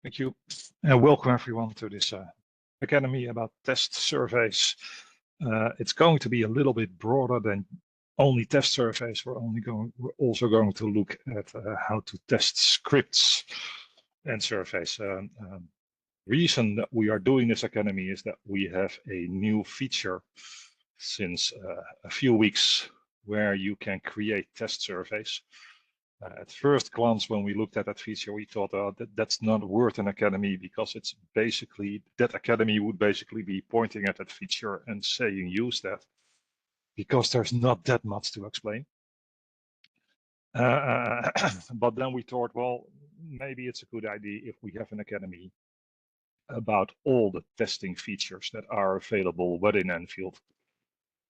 Thank you, and welcome everyone to this Academy about test surveys. It's going to be a little bit broader than only test surveys. We're also going to look at how to test scripts and surveys. Reason that we are doing this Academy is that we have a new feature since a few weeks where you can create test surveys. At first glance, when we looked at that feature, we thought that's not worth an Academy, because it's basically, that Academy would basically be pointing at that feature and saying use that, because there's not that much to explain. But then we thought, well, maybe it's a good idea if we have an Academy about all the testing features that are available within Nfield,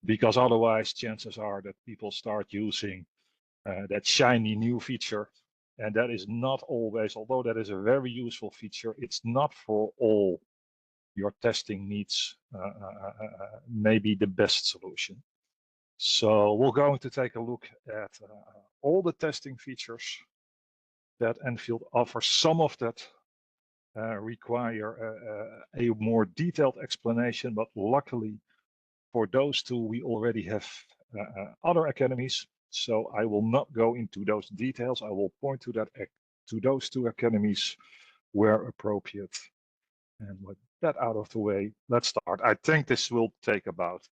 because otherwise chances are that people start using that shiny new feature, and that is not always, although that is a very useful feature, it's not for all your testing needs maybe the best solution. So we're going to take a look at all the testing features that Nfield offers. Some of that require a more detailed explanation, but luckily for those two we already have other academies. So I will not go into those details. I will point to those two academies where appropriate. And with that out of the way, let's start. I think this will take about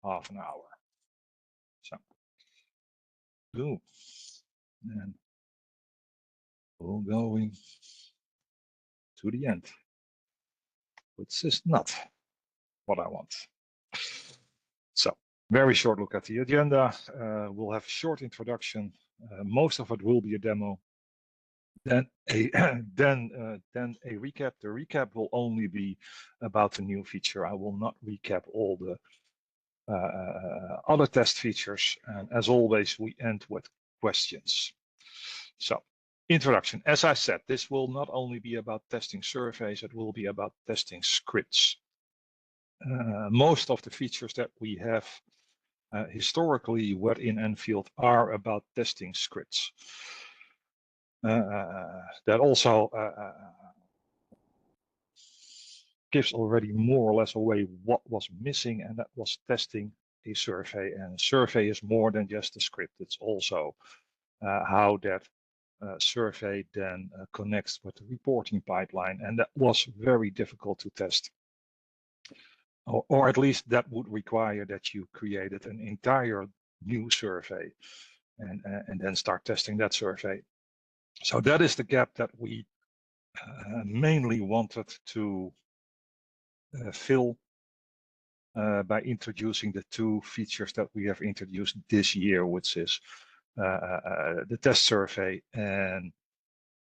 half an hour. So, boom. And we're going to the end, which is not what I want. So, very short look at the agenda. We'll have a short introduction. Most of it will be a demo. Then a recap. The recap will only be about the new feature. I will not recap all the other test features. And as always, we end with questions. So, introduction. As I said, this will not only be about testing surveys, it will be about testing scripts. Most of the features that we have historically within Nfield are about testing scripts. That also gives already more or less away what was missing, and that was testing a survey. And a survey is more than just a script. It's also how that survey then connects with the reporting pipeline, and that was very difficult to test. Or at least that would require that you created an entire new survey and then start testing that survey. So that is the gap that we mainly wanted to fill by introducing the two features that we have introduced this year, which is the test survey and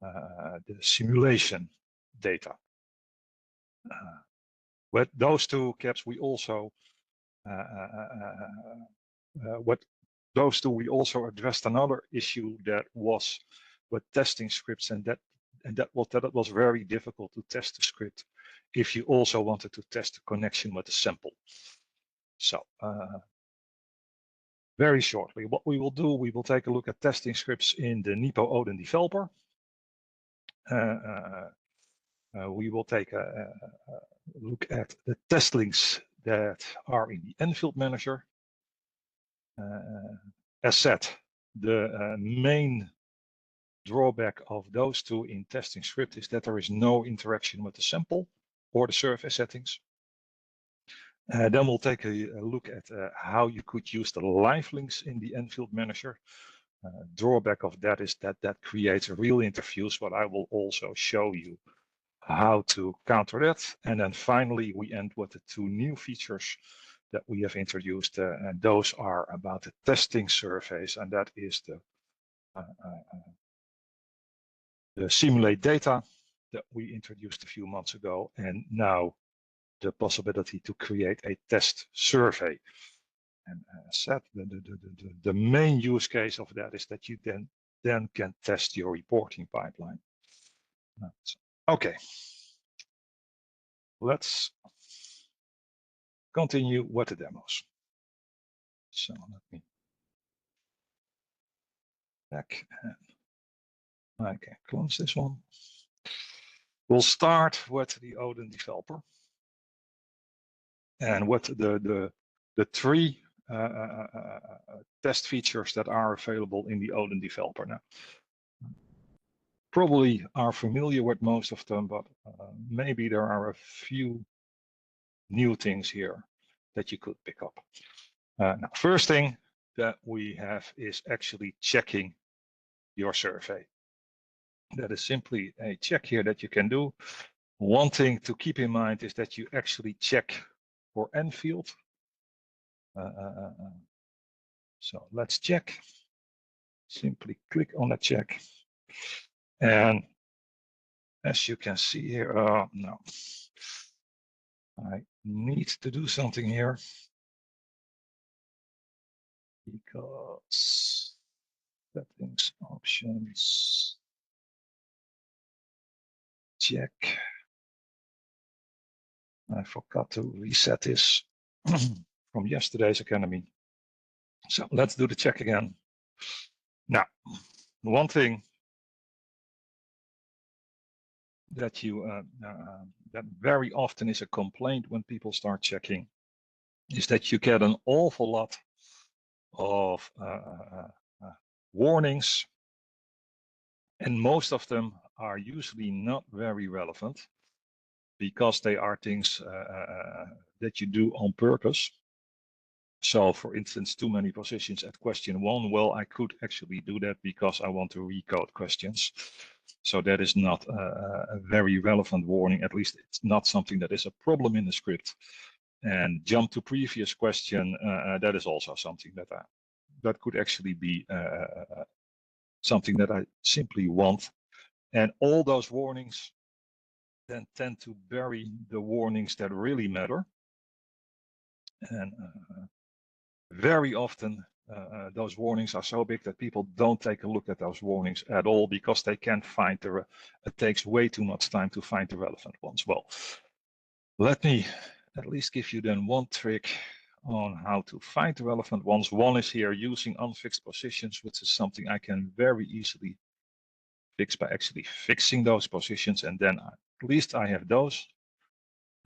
the simulation data. With those two caps, we also addressed another issue that was with testing scripts, and that it was very difficult to test the script if you also wanted to test the connection with the sample. So very shortly, what we will do, we will take a look at testing scripts in the NIPO Academy developer. We will take a look at the test links that are in the Nfield manager. As said, the main drawback of those two in testing script is that there is no interaction with the sample or the survey settings. Then we'll take a look at how you could use the live links in the Nfield manager. Drawback of that is that creates real interviews, but I will also show you how to counter that. And then finally, we end with the two new features that we have introduced, and those are about the testing surveys, and that is the simulate data that we introduced a few months ago, and now the possibility to create a test survey. And as said, the main use case of that is that you then can test your reporting pipeline. Okay, let's continue with the demos. So let me back, and I can close this one. We'll start with the Odin developer and with the three test features that are available in the Odin developer. Now, probably are familiar with most of them, but maybe there are a few new things here that you could pick up. Now, first thing that we have is actually checking your survey. That is simply a check here that you can do. One thing to keep in mind is that you actually check for Nfield. So let's check. Simply click on the check. And as you can see here, no, I need to do something here because settings, options, check. I forgot to reset this from yesterday's Academy. So let's do the check again. Now, one thing that you that very often is a complaint when people start checking is that you get an awful lot of warnings, and most of them are usually not very relevant because they are things that you do on purpose. So, for instance, too many positions at question 1. Well, I could actually do that because I want to recode questions. So that is not a very relevant warning. At least it's not something that is a problem in the script. And jump to previous question, that is also something that could actually be something that I simply want. And all those warnings then tend to bury the warnings that really matter. And very often, those warnings are so big that people don't take a look at those warnings at all because they can't find it takes way too much time to find the relevant ones. Well, let me at least give you then one trick on how to find the relevant ones. One is here using unfixed positions, which is something I can very easily fix by actually fixing those positions, and then at least I have those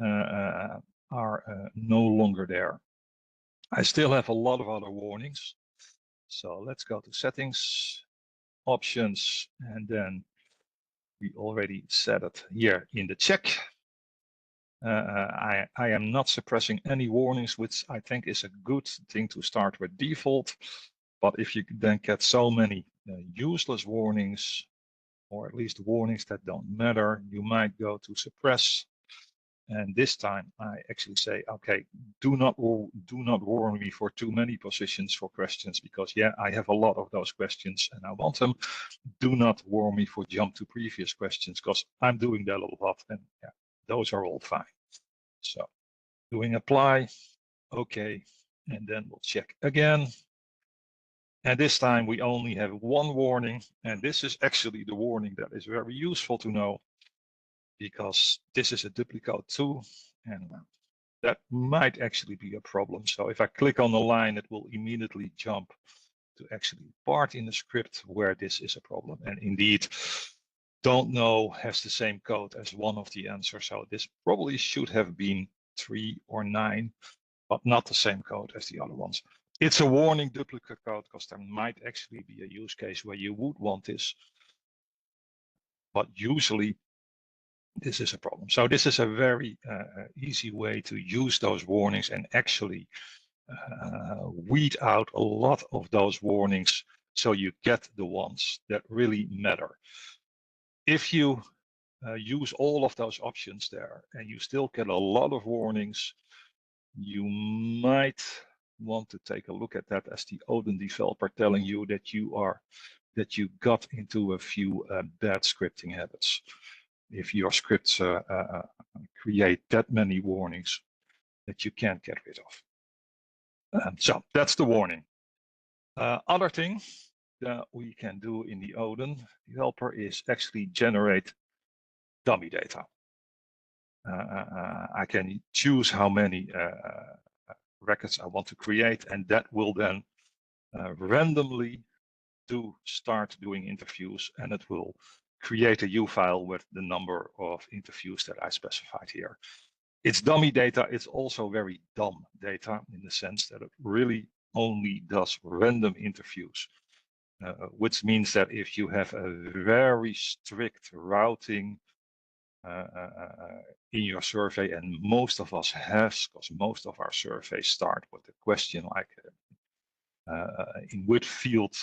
are no longer there. I still have a lot of other warnings. So let's go to settings, options, and then we already set it here in the check. I am not suppressing any warnings, which I think is a good thing to start with default. But if you then get so many useless warnings, or at least warnings that don't matter, you might go to suppress. And this time I actually say, okay, do not warn me for too many positions for questions, because yeah, I have a lot of those questions and I want them. Do not warn me for jump to previous questions, because I'm doing that a lot, and yeah, those are all fine. So doing apply, okay, and then we'll check again. And this time we only have one warning, and this is actually the warning that is very useful to know, because this is a duplicate too, and that might actually be a problem. So if I click on the line, it will immediately jump to actually part in the script where this is a problem. And indeed, don't know has the same code as one of the answers. So this probably should have been 3 or 9, but not the same code as the other ones. It's a warning duplicate code because there might actually be a use case where you would want this, but usually this is a problem. So this is a very easy way to use those warnings and actually weed out a lot of those warnings so you get the ones that really matter. If you use all of those options there and you still get a lot of warnings, you might want to take a look at that as the Odin developer telling you that you got into a few bad scripting habits. If your scripts create that many warnings that you can't get rid of. So that's the warning. Other thing that we can do in the Odin developer is actually generate dummy data. I can choose how many records I want to create, and that will then randomly start doing interviews, and it will create a U file with the number of interviews that I specified here. It's dummy data. It's also very dumb data in the sense that it really only does random interviews, which means that if you have a very strict routing in your survey, and most of us have, because most of our surveys start with a question like, in which field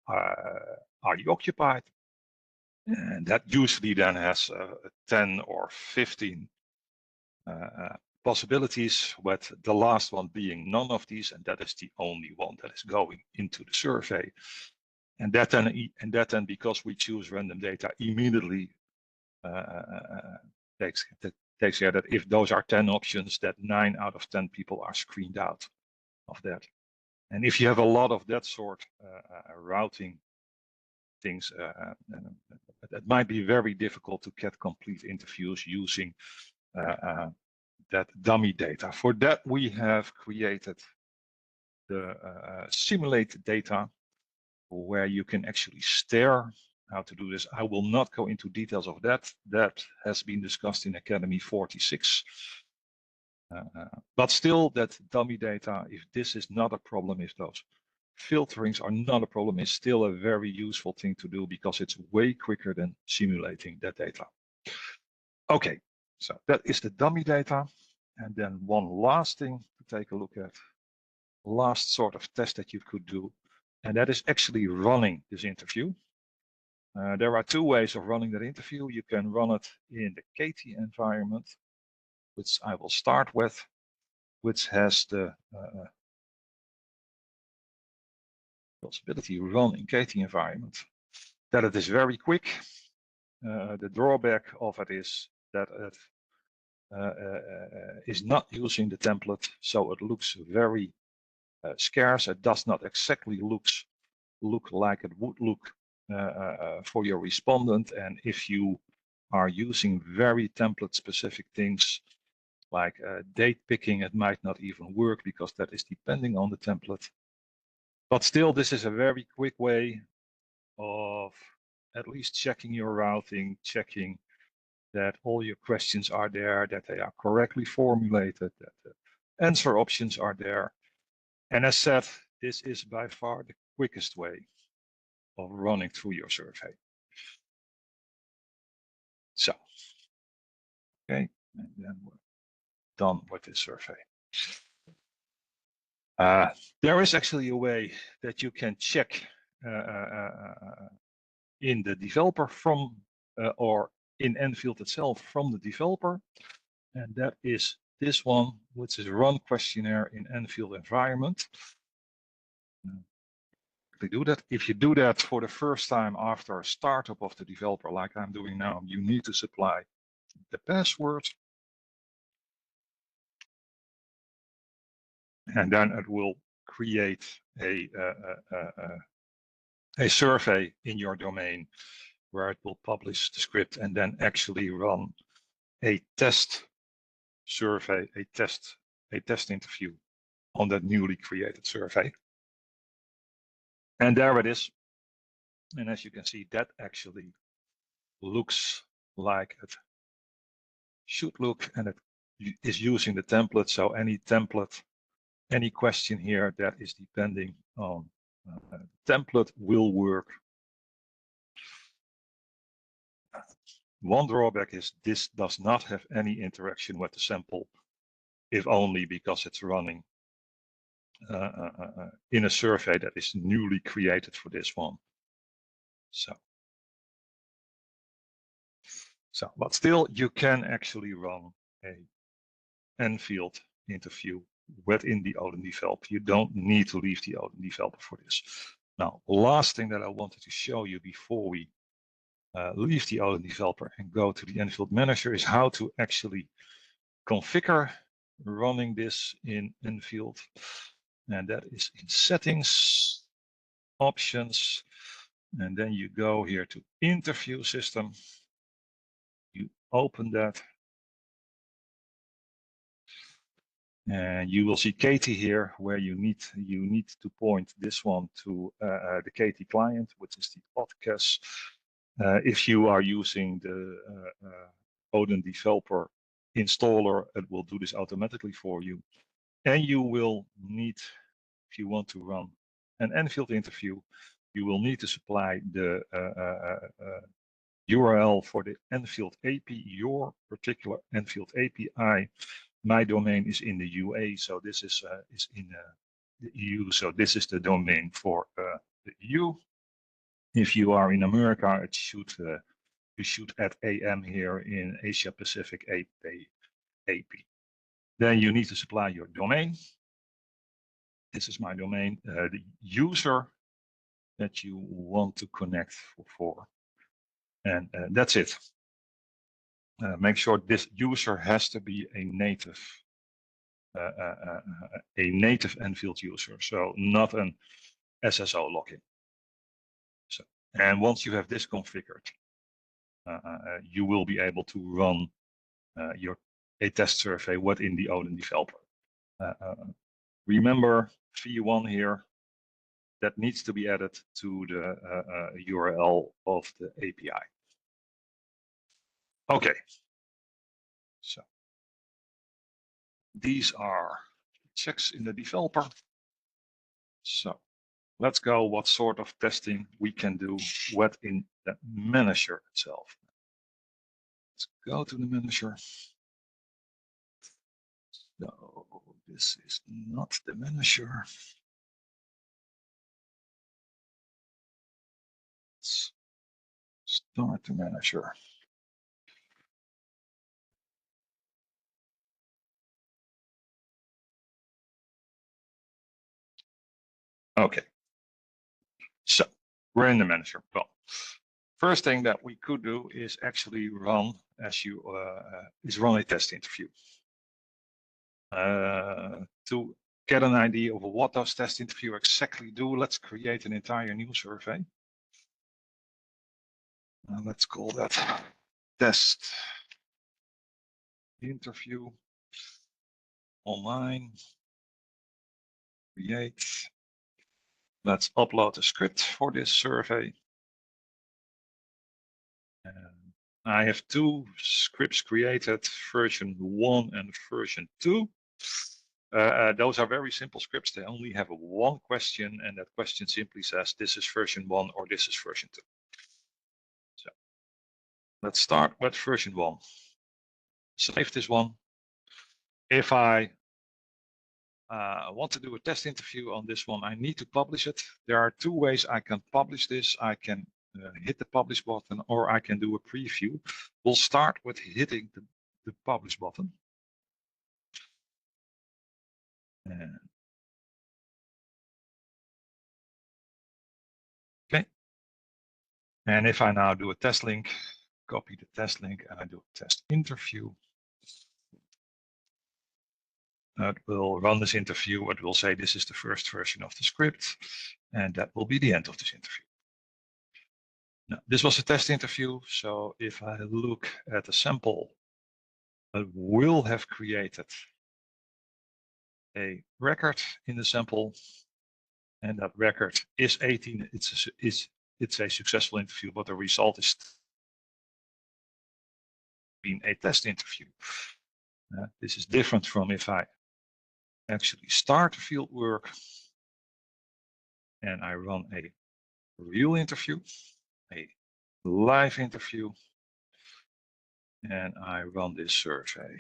are you occupied? And that usually then has 10 or 15 possibilities, with the last one being none of these, and that is the only one that is going into the survey. And that then because we choose random data, immediately takes care that if those are 10 options, that 9 out of 10 people are screened out of that. And if you have a lot of that sort routing things, it might be very difficult to get complete interviews using that dummy data. For that, we have created the simulated data, where you can actually stare how to do this. I will not go into details of that. That has been discussed in Academy 46. But still, that dummy data, if this is not a problem, if those filterings are not a problem, is still a very useful thing to do, because it's way quicker than simulating that data. Okay, so that is the dummy data. And then one last thing to take a look at, last sort of test that you could do, and that is actually running this interview. There are 2 ways of running that interview. You can run it in the KT environment, which I will start with, which has the possibility to run in KT environment. That it is very quick. The drawback of it is that it is not using the template, so it looks very scarce. It does not exactly look like it would look for your respondent. And if you are using very template specific things like date picking, it might not even work, because that is depending on the template. But still, this is a very quick way of at least checking your routing, checking that all your questions are there, that they are correctly formulated, that the answer options are there. And as said, this is by far the quickest way of running through your survey. So, okay, and then we're done with this survey. There is actually a way that you can check in the developer from, or in Nfield itself from the developer, and that is this one, which is run questionnaire in Nfield environment. Do that. If you do that for the first time after startup of the developer, like I'm doing now, you need to supply the password, and then it will create a survey in your domain, where it will publish the script and then actually run a test survey, a test interview on that newly created survey. And there it is. And as you can see, that actually looks like it should look, and it is using the template. So any template, any question here that is depending on the template will work. One drawback is this does not have any interaction with the sample, if only because it's running in a survey that is newly created for this one. So, but still, you can actually run a Nfield interview within the Odin developer. You don't need to leave the Odin developer for this. Now, last thing that I wanted to show you before we leave the Odin developer and go to the Nfield manager is how to actually configure running this in Nfield. And that is in settings, options, and then you go here to interview system. You open that. And you will see Katie here, where you need to point this one to the Katie client, which is the podcast. If you are using the Odin developer installer, it will do this automatically for you. And you will need, if you want to run an Nfield interview, you will need to supply the URL for the Nfield API, your particular Nfield API. My domain is in the UA, so this is in the EU. So this is the domain for the EU. If you are in America, it should you should add AM here in Asia Pacific AP. Then you need to supply your domain. This is my domain, the user that you want to connect for. And that's it. Make sure this user has to be a native Nfield user, so not an SSO login. So, and once you have this configured, you will be able to run a test survey within the Odin developer. Remember V1 here, that needs to be added to the URL of the API. Okay, so these are checks in the developer. So let's go what sort of testing we can do within the manager itself. Let's go to the manager. So this is not the manager. Let's start the manager. Okay, so we're in the manager. Well, first thing that we could do is actually run, run a test interview. To get an idea of what those test interview exactly do, let's create an entire new survey. Let's call that test interview online. Create. Let's upload a script for this survey. I have two scripts created, version 1 and version 2. Those are very simple scripts. They only have one question, and that question simply says, this is version 1 or this is version 2. So let's start with version 1. Save this one. If I want to do a test interview on this one, I need to publish it. There are two ways I can publish this. I can hit the publish button, or I can do a preview. We'll start with hitting the publish button. Okay. And if I now do a test link, copy the test link, and I do a test interview, it will run this interview. It will say this is the first version of the script, and that will be the end of this interview. Now, this was a test interview, so if I look at the sample, it will have created a record in the sample, and that record is 18. It's a successful interview, but the result is being a test interview. This is different from if I actually start field work and I run a real interview, a live interview, and I run this survey.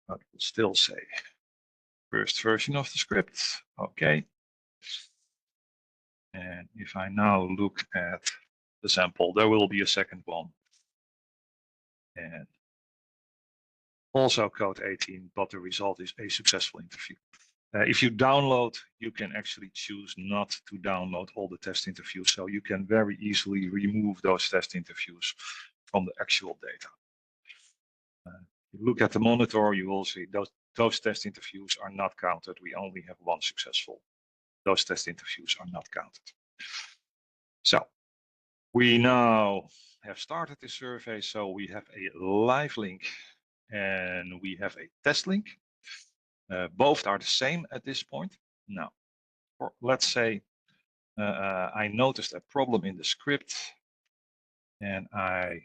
I will still say first version of the script. Okay. And if I now look at the sample, there will be a second one. And also code 18, but the result is a successful interview. If you download, you can actually choose not to download all the test interviews. So you can very easily remove those test interviews from the actual data. You look at the monitor, you will see those test interviews are not counted. We only have one successful. Those test interviews are not counted. So we now have started this survey. So we have a live link and we have a test link. Both are the same at this point. Now, let's say I noticed a problem in the script, and I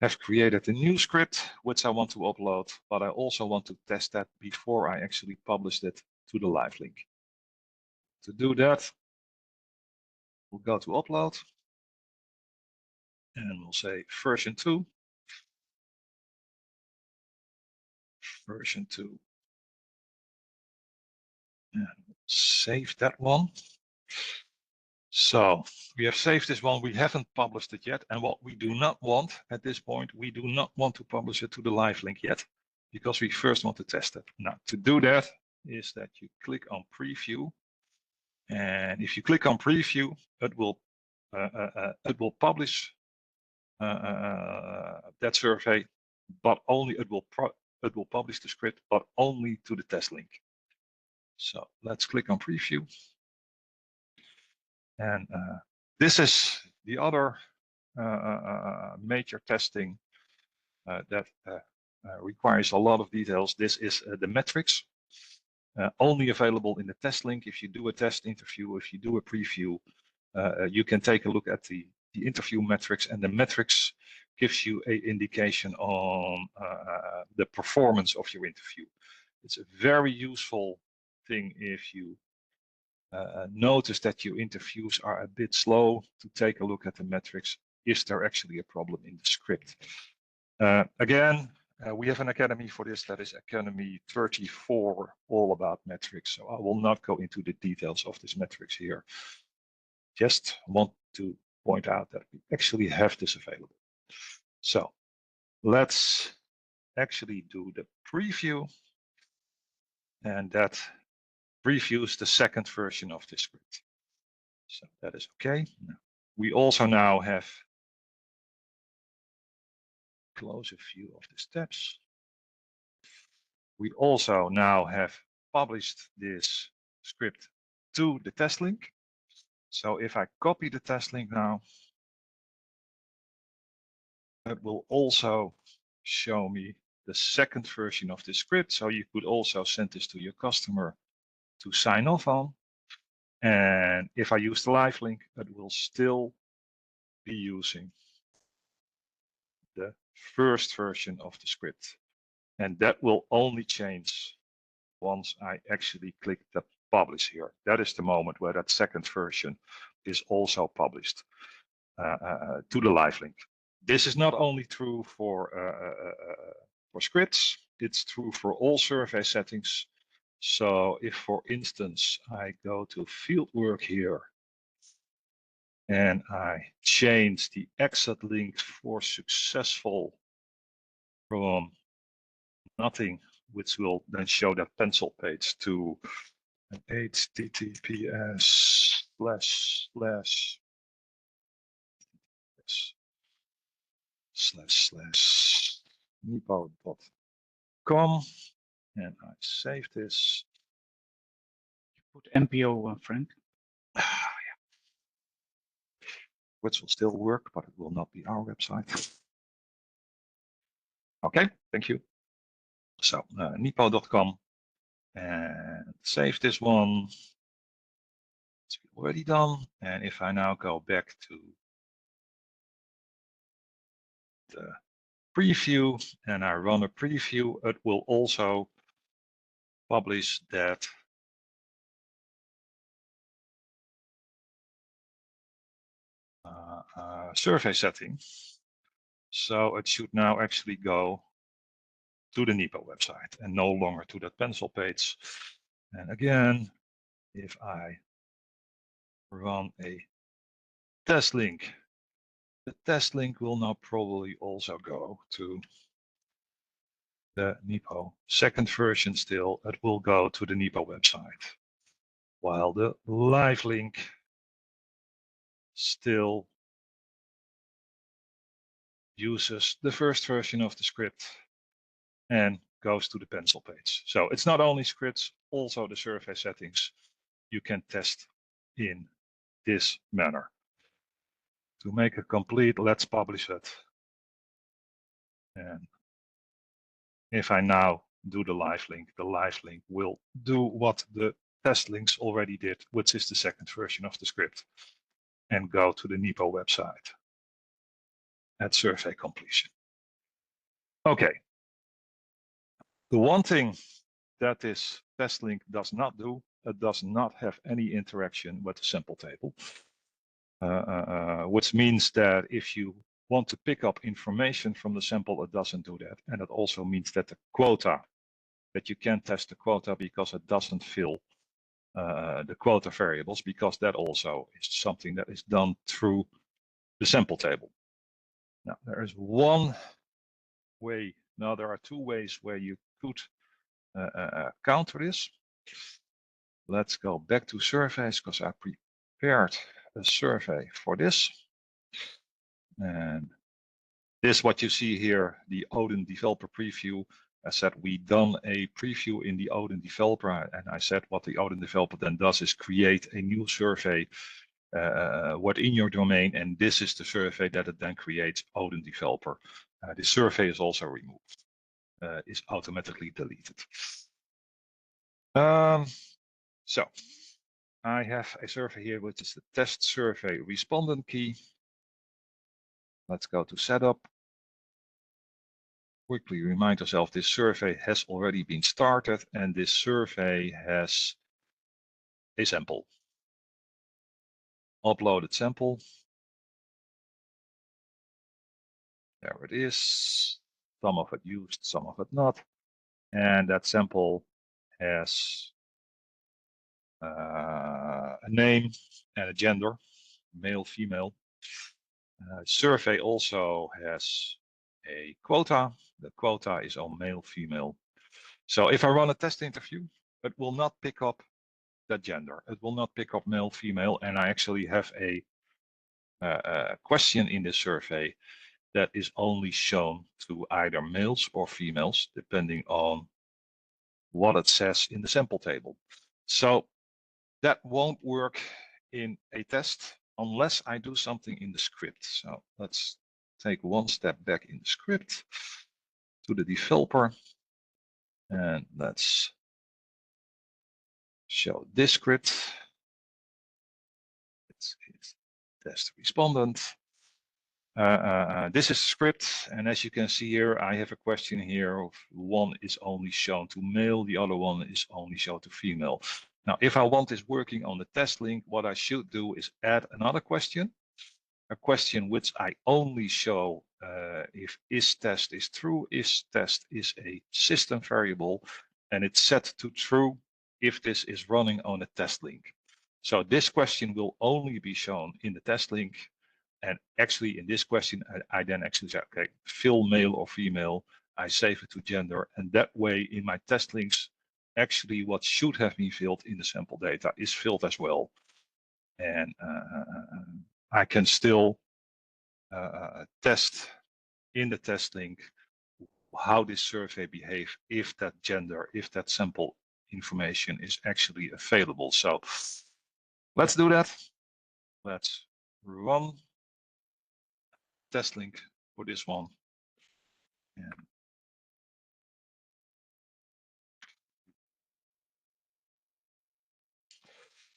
have created a new script which I want to upload, but I also want to test that before I actually publish it to the live link. To do that, we'll go to upload and we'll say version 2. Version 2. And save that one. So we have saved this one. We haven't published it yet. And what we do not want at this point, we do not want to publish it to the live link yet, because we first want to test it. Now, to do that is that you click on preview. And if you click on preview, it will publish that survey, but only it will publish the script, but only to the test link. So let's click on preview. And this is the other major testing that requires a lot of details. This is the metrics, only available in the test link. If you do a test interview, if you do a preview, you can take a look at the interview metrics, and the metrics gives you an indication on the performance of your interview. It's a very useful thing if you notice that your interviews are a bit slow, to take a look at the metrics. Is there actually a problem in the script? Again, we have an academy for this, that is Academy 34, all about metrics. So I will not go into the details of this metrics here. Just want to point out that we actually have this available. So let's actually do the preview, and that previews the second version of the script. So that is okay. We also now have closer view of the steps. We also now have published this script to the test link. So if I copy the test link now, it will also show me the second version of the script. So you could also send this to your customer to sign off on. And if I use the live link, it will still be using the first version of the script. And that will only change once I actually click the publish here. That is the moment where that second version is also published to the live link. This is not only true for scripts, it's true for all survey settings. So if, for instance, I go to field work here and I change the exit link for successful from nothing, which will then show that pencil page, to an https://nipo.com, and I save this. Put NPO, Frank. Yeah. Which will still work, but it will not be our website. Okay, thank you. So NIPO.com, and save this one. It's already done. And if I now go back to the preview and I run a preview, it will also publish that survey setting. So it should now actually go to the NIPO website and no longer to that pencil page. And again, if I run a test link, the test link will now probably also go to the NIPO second version. Still, it will go to the NIPO website, while the live link still uses the first version of the script and goes to the pencil page. So it's not only scripts, also the survey settings you can test in this manner. To make it complete, let's publish it. And if I now do the live link will do what the test links already did, which is the second version of the script, and go to the NIPO website at survey completion. Okay. The one thing that this test link does not do, it does not have any interaction with the sample table, which means that if you want to pick up information from the sample, it doesn't do that. And it also means that the quota, that you can't test the quota because it doesn't fill the quota variables, because that also is something that is done through the sample table. Now, there is one way, now there are two ways where you could counter this. Let's go back to surveys, because I prepared a survey for this. And this, what you see here, the Odin developer preview. I said we done a preview in the Odin developer, and I said what the Odin developer then does is create a new survey within your domain, and this is the survey that it then creates Odin developer. The survey is also removed, is automatically deleted. So I have a survey here, which is the test survey respondent key. Let's go to setup. Quickly remind yourself this survey has already been started, and this survey has a sample. Uploaded sample. There it is. Some of it used, some of it not. And that sample has a name and a gender, male, female. Survey also has a quota. The quota is on male, female. So if I run a test interview, it will not pick up that gender. It will not pick up male, female, and I actually have a question in this survey that is only shown to either males or females, depending on what it says in the sample table. So that won't work in a test unless I do something in the script. So let's take one step back in the script to the developer, and let's show this script. It's test respondent. This is the script, and as you can see here, I have a question here of one is only shown to male, the other one is only shown to female. Now, if I want this working on the test link, what I should do is add another question, a question which I only show if isTest is true. isTest is a system variable, and it's set to true if this is running on a test link. So this question will only be shown in the test link. And actually in this question, I then actually say, okay, fill male or female. I save it to gender. And that way in my test links, actually what should have been filled in the sample data is filled as well. And I can still test in the test link how this survey behaves if that gender, if that sample information is actually available. So let's do that. Let's run test link for this one. And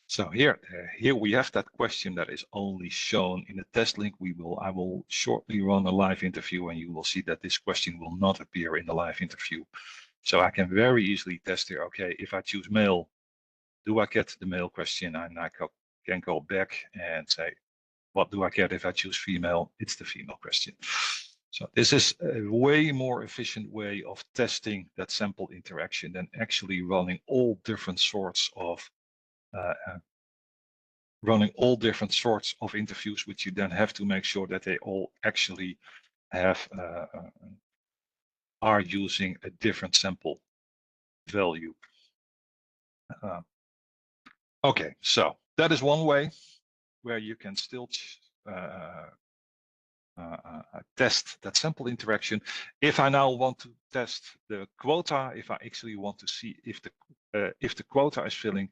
so here we have that question that is only shown in the test link. I will shortly run a live interview, and you will see that this question will not appear in the live interview. So I can very easily test here. Okay, if I choose male, do I get the male question? And I can go back and say, what do I get if I choose female? It's the female question. So this is a way more efficient way of testing that sample interaction than actually running all different sorts of interviews, which you then have to make sure that they all actually have are using a different sample value. Okay, so that is one way where you can still test that sample interaction. If I now want to test the quota, if I actually want to see if the quota is filling,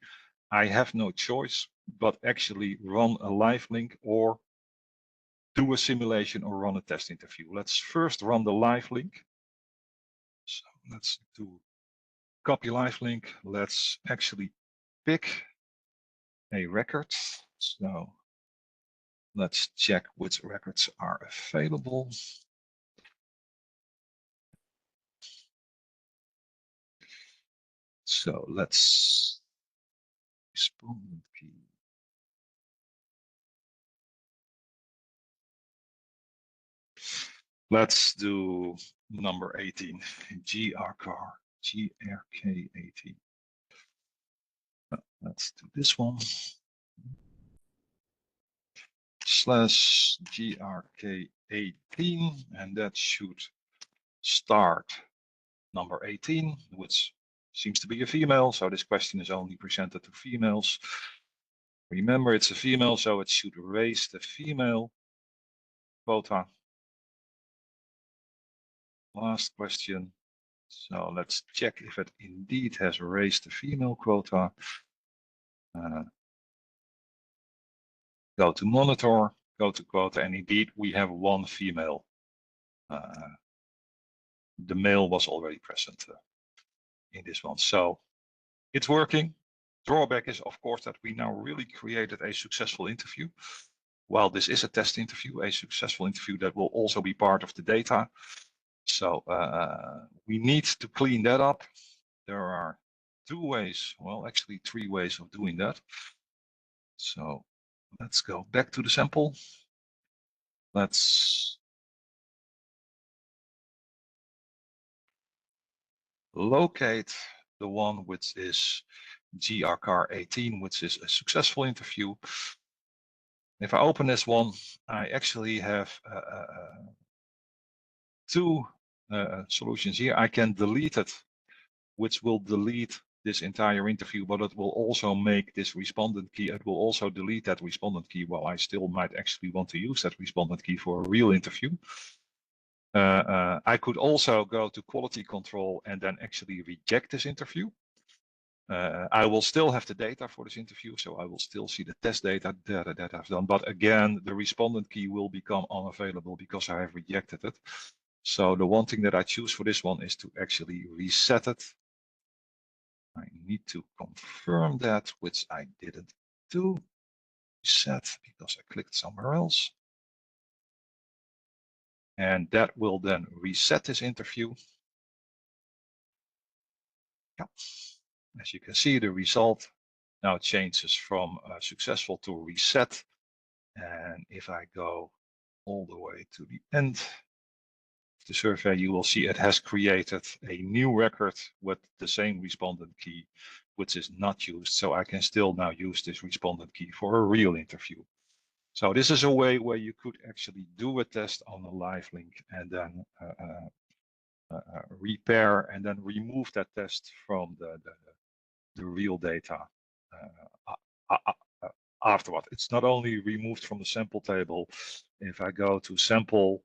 I have no choice but actually run a live link or do a simulation or run a test interview. Let's first run the live link. So let's do copy live link. Let's actually pick a record. So let's check which records are available. So let's respondent key. Let's do number 18, GRK18. Let's do this one. /GRK18, and that should start number 18, which seems to be a female. So this question is only presented to females. Remember, it's a female, so it should raise the female quota. Last question. So let's check if it indeed has raised the female quota. Go to monitor, go to quota, and indeed we have one female. The male was already present in this one. So it's working. Drawback is, of course, that we now really created a successful interview. While this is a test interview, a successful interview that will also be part of the data. So we need to clean that up. There are two ways, well, actually 3 ways of doing that. So let's go back to the sample. Let's locate the one which is GRK18, which is a successful interview. If I open this one, I actually have 2 solutions here. I can delete it, which will delete this entire interview, but it will also make this respondent key. It will also delete that respondent key, while I still might actually want to use that respondent key for a real interview. I could also go to quality control and then actually reject this interview. I will still have the data for this interview, so I will still see the test data that I've done. But again, the respondent key will become unavailable because I have rejected it. So the one thing that I choose for this one is to actually reset it. I need to confirm that, which I didn't do. Reset because I clicked somewhere else. And that will then reset this interview. Yeah. As you can see, the result now changes from successful to reset. And if I go all the way to the end of the survey, you will see it has created a new record with the same respondent key, which is not used. So I can still now use this respondent key for a real interview. So this is a way where you could actually do a test on a live link and then repair and then remove that test from the real data afterward. It's not only removed from the sample table. If I go to sample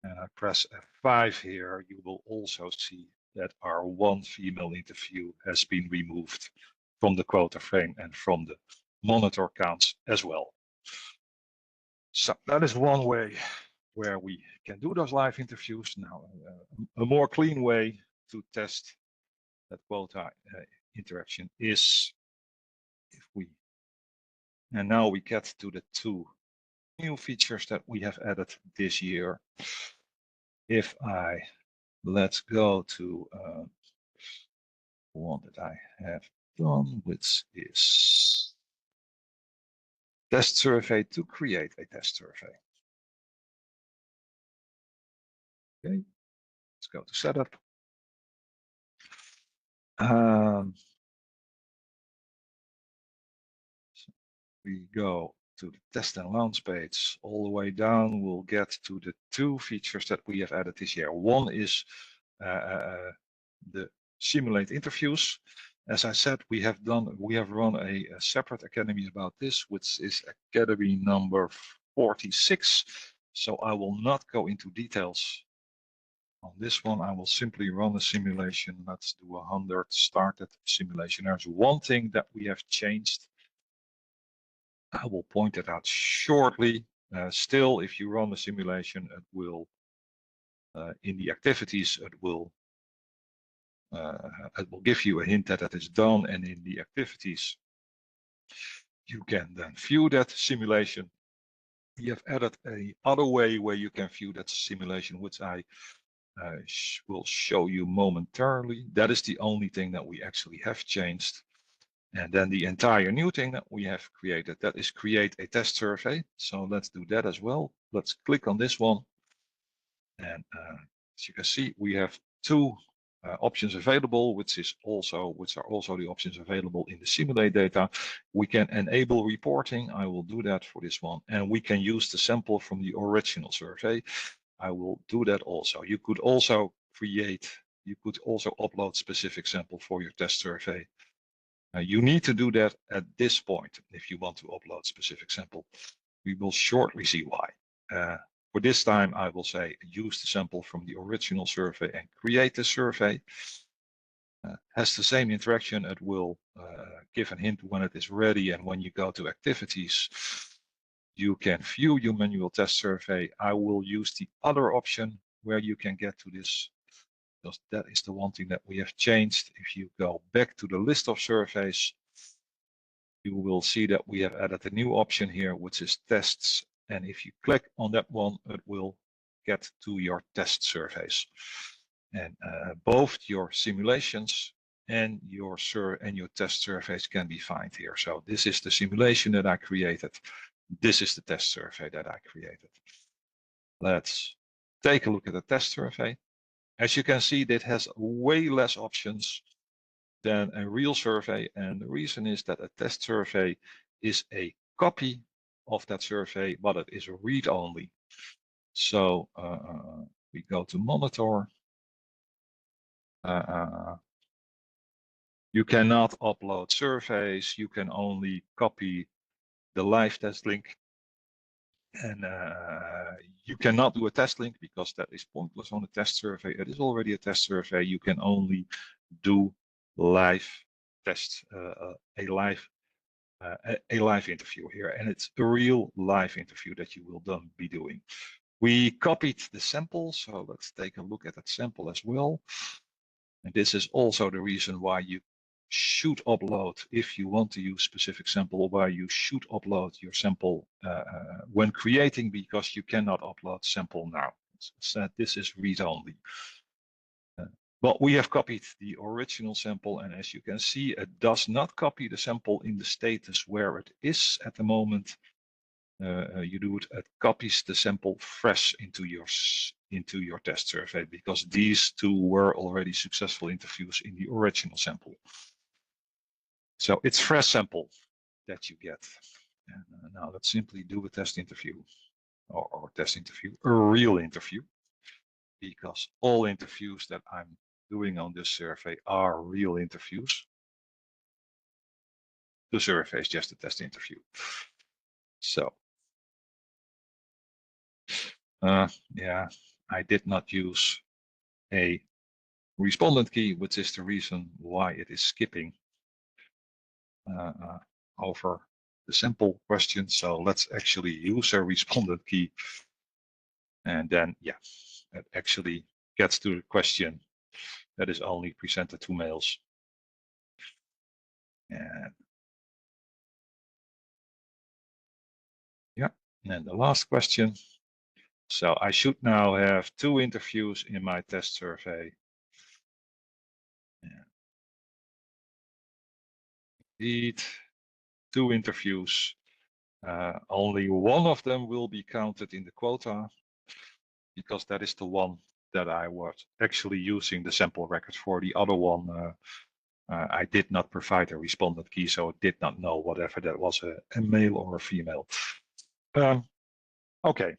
and I press F5 here, you will also see that our one female interview has been removed from the quota frame and from the monitor counts as well. So that is one way where we can do those live interviews. Now, a more clean way to test that quota interaction is if we, and now we get to the 2 new features that we have added this year. If let's go to one that I have done, which is test survey to create a test survey. Okay, let's go to setup. So we go to the test and launch page. All the way down, we'll get to the 2 features that we have added this year. One is the simulate interviews. As I said, we have run a separate academy about this, which is academy number 46. So I will not go into details on this one. I will simply run a simulation. Let's do 100 started simulation. There's one thing that we have changed. I will point it out shortly. Still, if you run the simulation, it will, in the activities, it will give you a hint that it is done, and in the activities You can then view that simulation. We have added another way where you can view that simulation, which I will show you momentarily. That is the only thing that we actually have changed. And then the entire new thing that we have created, that is create a test survey. So let's do that as well. Let's click on this one. And as you can see, we have two options available, which are also the options available in the simulate data. We can enable reporting. I will do that for this one. And we can use the sample from the original survey. I will do that also. You could also upload specific sample for your test survey. You need to do that at this point if you want to upload specific sample. We will shortly see why. For this time, I will say use the sample from the original survey and create the survey. Has the same interaction. It will give a hint when it is ready, and when you go to activities, you can view your manual test survey. I will use the other option where you can get to this, because that is the one thing that we have changed. If you go back to the list of surveys, you will see that we have added a new option here, which is tests. And if you click on that one, it will get to your test surveys. And both your simulations and your test surveys can be found here. So this is the simulation that I created. This is the test survey that I created. Let's take a look at the test survey. As you can see, it has way less options than a real survey. And the reason is that a test survey is a copy of that survey, but it is read-only. So we go to monitor. You cannot upload surveys. You can only copy the live test link. And you cannot do a test link because that is pointless on a test survey. It is already a test survey. You can only do live test, a live interview here, and it's a real live interview that you will be doing. We copied the sample, so let's take a look at that sample as well. And this is also the reason why you should upload, if you want to use specific sample, why you should upload your sample when creating, because you cannot upload sample now. So this is read-only. But we have copied the original sample, and as you can see, it does not copy the sample in the status where it is at the moment. It copies the sample fresh into your test survey, because these two were already successful interviews in the original sample. So it's fresh sample that you get. And now let's simply do a test interview, or test interview, a real interview, because all interviews that I'm doing on this survey are real interviews. The survey is just a test interview. So, yeah, I did not use a respondent key, which is the reason why it is skipping over the sample question. So let's actually use a respondent key. And then, yeah, it actually gets to the question that is only presented to males. And yeah, and the last question. So I should now have 2 interviews in my test survey. Indeed, 2 interviews. Only one of them will be counted in the quota, because that is the one that I was actually using the sample record for. The other one, I did not provide a respondent key, so it did not know whatever that was, a male or a female. Okay,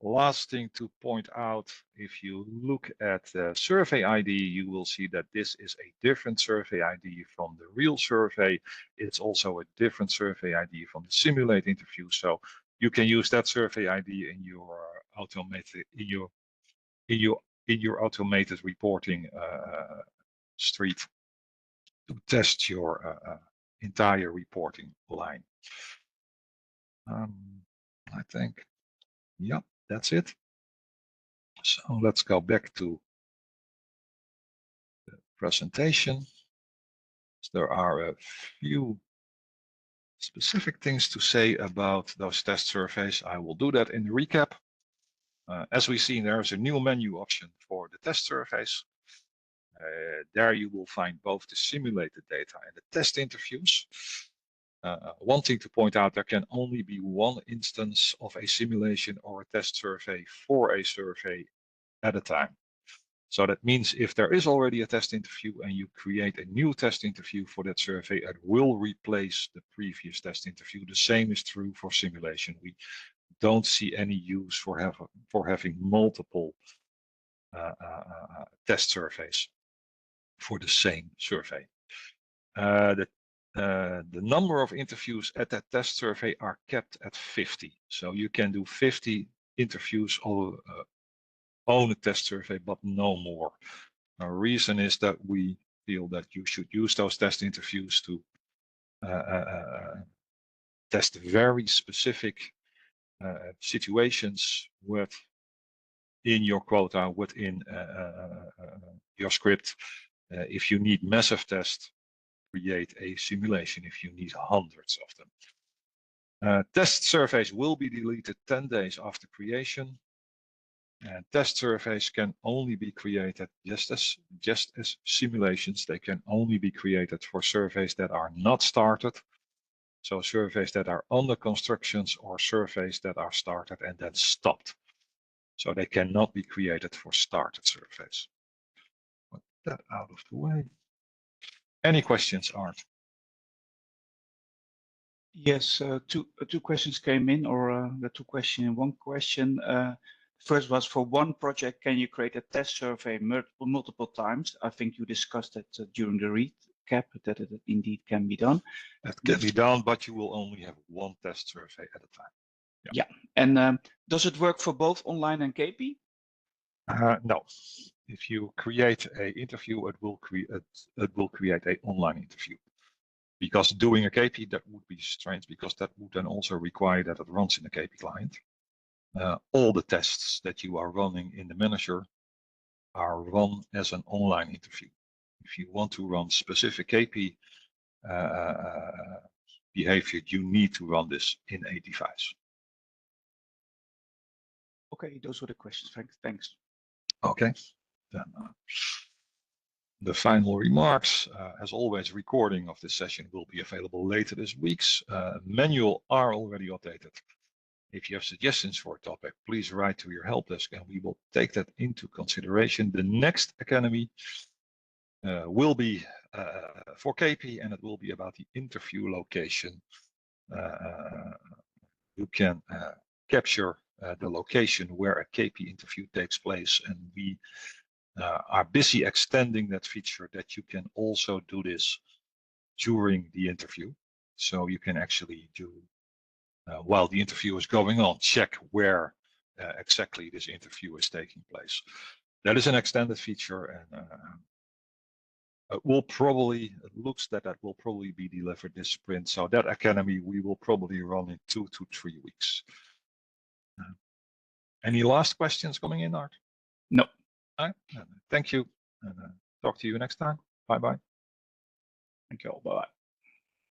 last thing to point out, if you look at the survey ID, you will see that this is a different survey ID from the real survey. It's also a different survey ID from the simulate interview. So you can use that survey ID in your automated reporting street to test your entire reporting line. I think, yeah, that's it. So let's go back to the presentation. So there are a few specific things to say about those test surveys. I will do that in the recap. As we see, there's a new menu option for the test surveys. There you will find both the simulated data and the test interviews. One thing to point out, there can only be one instance of a simulation or a test survey for a survey at a time. So that means if there is already a test interview and you create a new test interview for that survey, it will replace the previous test interview. The same is true for simulation. We don't see any use for having multiple test surveys for the same survey. The number of interviews at that test survey are kept at 50. So you can do 50 interviews on a test survey, but no more. Our reason is that we feel that you should use those test interviews to test very specific situations within your quota, within your script. If you need massive tests, create a simulation if you need hundreds of them. Test surveys will be deleted 10 days after creation. And test surveys can only be created just as simulations. They can only be created for surveys that are not started. So surveys that are under constructions or surveys that are started and then stopped. So they cannot be created for started surveys. Put that out of the way. Any questions, Art? Yes, two questions came in, or the two questions in one question. First was, for one project, can you create a test survey multiple times? I think you discussed it during the recap, that it indeed can be done. That can be done, but you will only have one test survey at a time. Yeah. And does it work for both online and KP? No. If you create an interview, it will create an online interview. Because doing a KP, that would be strange, because that would then also require that it runs in a KP client. All the tests that you are running in the manager are run as an online interview. If you want to run specific KP behavior, you need to run this in a device. Okay, those were the questions, Frank. Thanks. Okay. Then, the final remarks, as always, recording of this session will be available later this week. Manual are already updated. If you have suggestions for a topic, please write to your help desk and we will take that into consideration. The next Academy will be for KP, and it will be about the interview location. You can capture the location where a KP interview takes place, and we are busy extending that feature that you can also do this during the interview. So you can actually do, while the interview is going on, check where exactly this interview is taking place. That is an extended feature, and it looks that will probably be delivered this sprint. So that Academy we will probably run in 2 to 3 weeks. Any last questions coming in, Art? No. Thank you, and talk to you next time. Bye-bye. Thank you all. Bye-bye.